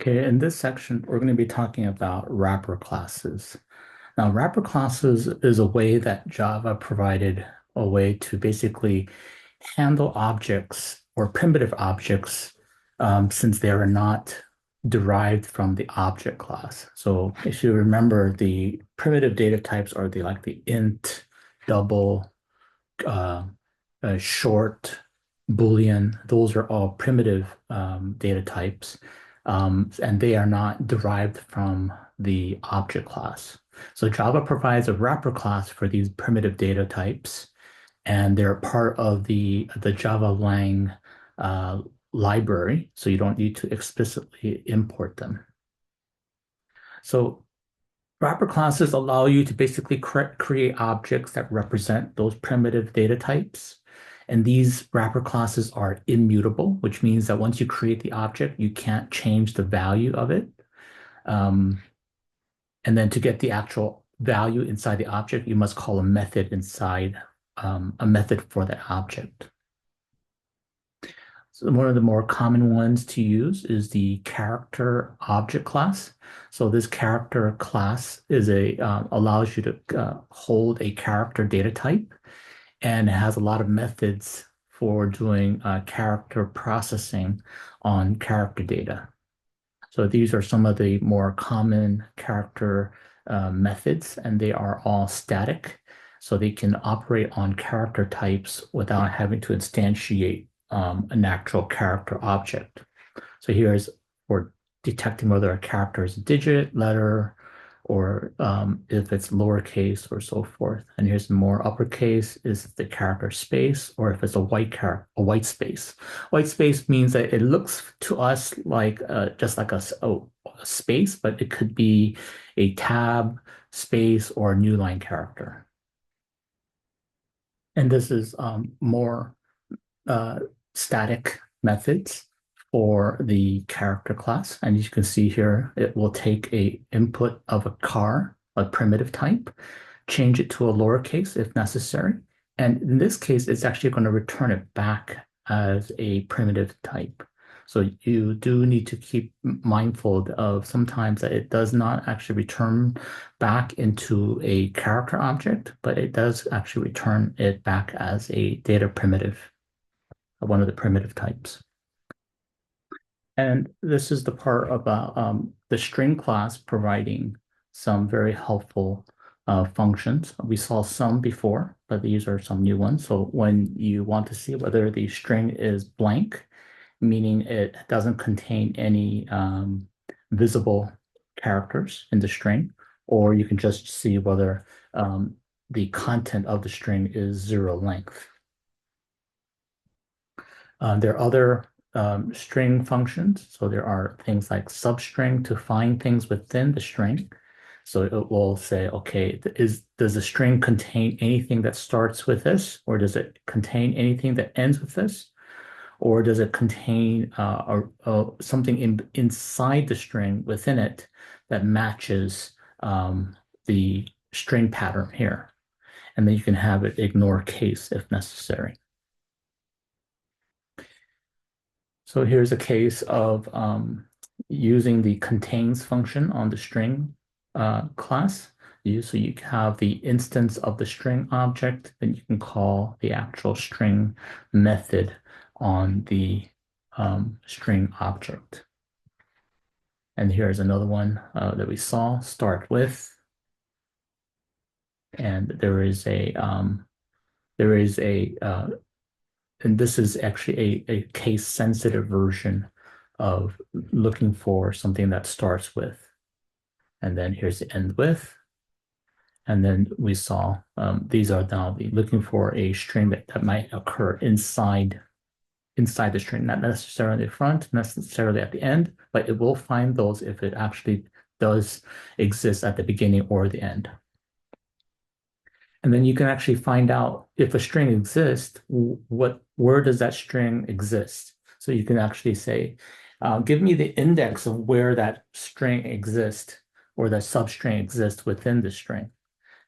Okay, in this section, we're going to be talking about wrapper classes. Now, wrapper classes is a way that Java provided a way to basically handle objects or primitive objects since they are not derived from the object class. So if you remember, the primitive data types are the int, double, uh, short, Boolean. Those are all primitive data types, and they are not derived from the object class. So Java provides a wrapper class for these primitive data types, and they're part of the Java Lang uh, library, so you don't need to explicitly import them. So wrapper classes allow you to basically create objects that represent those primitive data types. And these wrapper classes are immutable, which means that once you create the object, you can't change the value of it. Um, and then to get the actual value inside the object, you must call a method inside a method for that object. So one of the more common ones to use is the character object class. So this character class is allows you to hold a character data type and has a lot of methods for doing character processing on character data. So these are some of the more common character methods, and they are all static. So they can operate on character types without having to instantiate an actual character object. So here's for detecting whether a character is a digit, letter, or if it's lowercase or so forth. And here's more uppercase is the character space, or if it's a white space. White space means that it looks to us like just like a space, but it could be a tab, space, or a new line character. And this is more uh, static methods for the character class. And as you can see here, it will take a input of a char, a primitive type, change it to a lowercase if necessary. And in this case, it's actually going to return it back as a primitive type. So you do need to keep mindful of sometimes that it does not actually return back into a character object, but it does actually return it back as a data primitive, one of the primitive types. And this is the part about the string class providing some very helpful functions. We saw some before, but these are some new ones. So when you want to see whether the string is blank, meaning it doesn't contain any visible characters in the string, or you can just see whether the content of the string is zero length. There are other string functions. So there are things like substring to find things within the string. So it will say, okay, does the string contain anything that starts with this, or does it contain anything that ends with this, or does it contain something inside the string within it that matches the string pattern here? And then you can have it ignore case if necessary. So here's a case of using the contains function on the string class. So you have the instance of the string object, then you can call the actual string method on the string object. And here's another one that we saw, start with. And and this is actually a case sensitive version of looking for something that starts with. And then here's the end with. And then we saw these are now looking for a string that might occur inside the string, not necessarily the front, necessarily at the end, but it will find those if it actually does exist at the beginning or the end. And then you can actually find out if a string exists, where does that string exist? So you can actually say, give me the index of where that string exists or that substring exists within the string.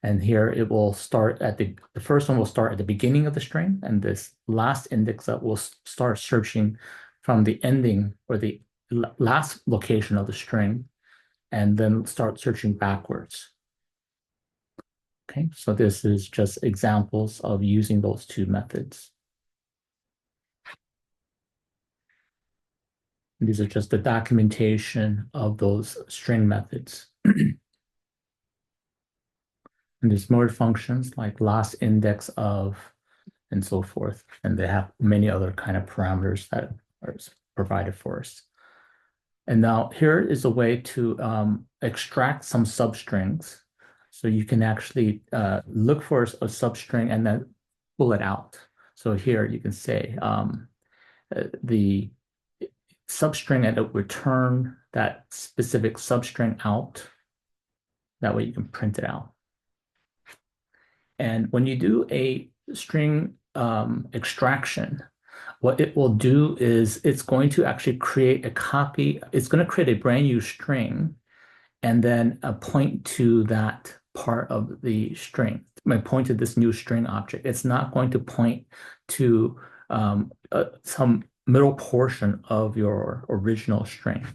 And here it will start at the first one will start at the beginning of the string, and this last index that will start searching from the ending or the last location of the string and then start searching backwards. Okay, so this is just examples of using those two methods. And these are just the documentation of those string methods. And there's more functions like last index of and so forth. And they have many other kind of parameters that are provided for us. And now here is a way to extract some substrings. So you can actually look for a substring and then pull it out. So here you can say the substring and it will return that specific substring out. That way you can print it out. And when you do a string extraction, what it will do is it's going to actually create a copy. It's going to create a brand new string and then point to that part of the string. Point to this new string object. It's not going to point to some middle portion of your original string.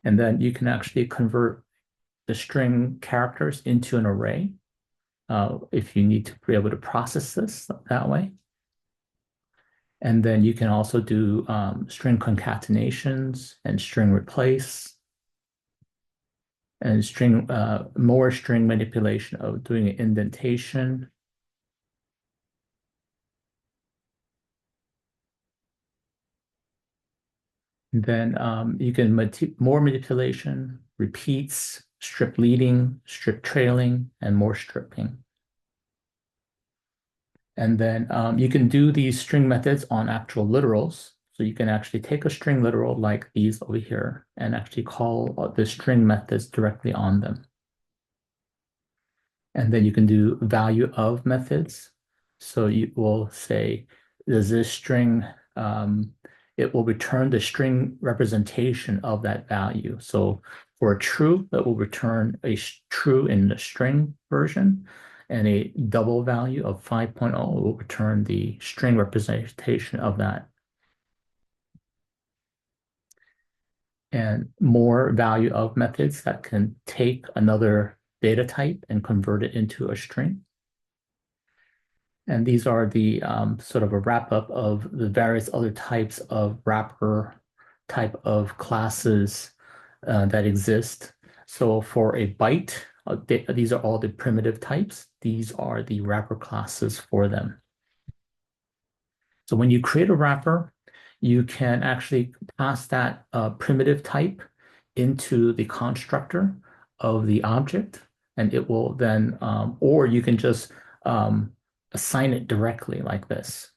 And then you can actually convert the string characters into an array if you need to be able to process this that way. And then you can also do string concatenations and string replace and more string manipulation of doing an indentation. And then you can more manipulation, repeats, strip leading, strip trailing, and more stripping. And then you can do these string methods on actual literals. So you can actually take a string literal like these over here and actually call the string methods directly on them. And then you can do value of methods. So you will say, does this string, it will return the string representation of that value. So for a true, that will return a true in the string version, and a double value of 5.0 will return the string representation of that. And more value of methods that can take another data type and convert it into a string. And these are the sort of a wrap up of the various other types of wrapper type of classes that exist. So for a byte, these are all the primitive types. These are the wrapper classes for them. So when you create a wrapper, you can actually pass that primitive type into the constructor of the object, and it will then, or you can just assign it directly like this.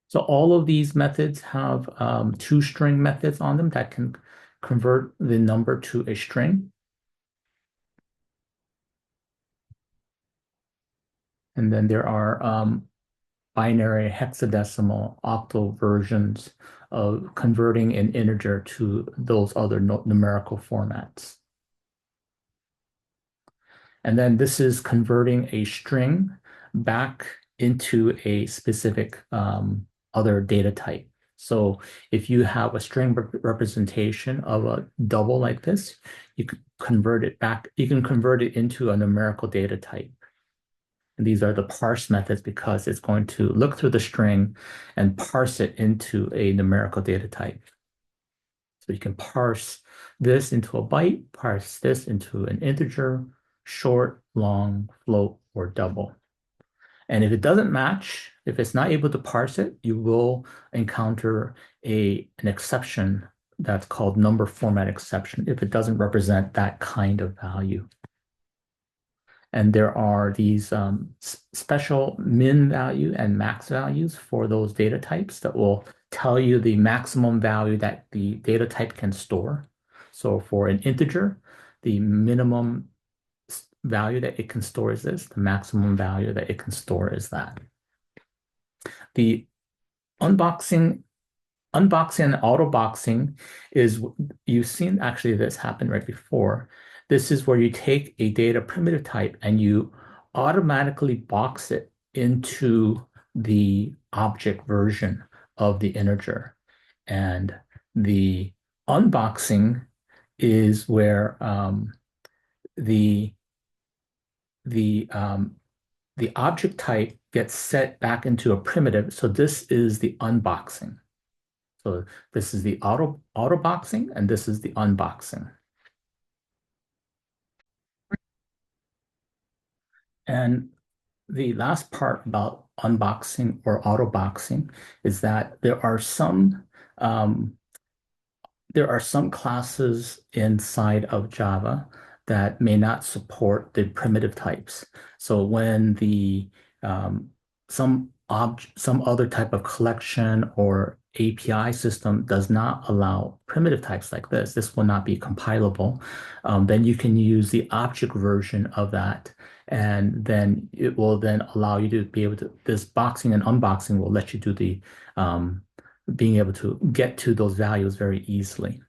So all of these methods have two string methods on them that can convert the number to a string. And then there are binary, hexadecimal, octal versions of converting an integer to those other numerical formats. And then this is converting a string back into a specific other data type. So if you have a string representation of a double like this, you can convert it back, you can convert it into a numerical data type. And these are the parse methods because it's going to look through the string and parse it into a numerical data type. So you can parse this into a byte, parse this into an integer, short, long, float, or double. And if it doesn't match, if it's not able to parse it, you will encounter an exception that's called number format exception if it doesn't represent that kind of value. And there are these special min value and max values for those data types that will tell you the maximum value that the data type can store. So for an integer, the minimum value that it can store is this. The maximum value that it can store is that. The unboxing and autoboxing is, you've seen actually this happen right before. This is where you take a data primitive type and you automatically box it into the object version of the integer. And the unboxing is where the the the object type gets set back into a primitive. So this is the unboxing. So this is the autoboxing, and this is the unboxing. And the last part about unboxing or autoboxing is that um, there are some classes inside of Java that may not support the primitive types. So when the some other type of collection or API system does not allow primitive types like this will not be compilable. Then you can use the object version of that, and then it will then allow you to be able to, this boxing and unboxing will let you do the being able to get to those values very easily.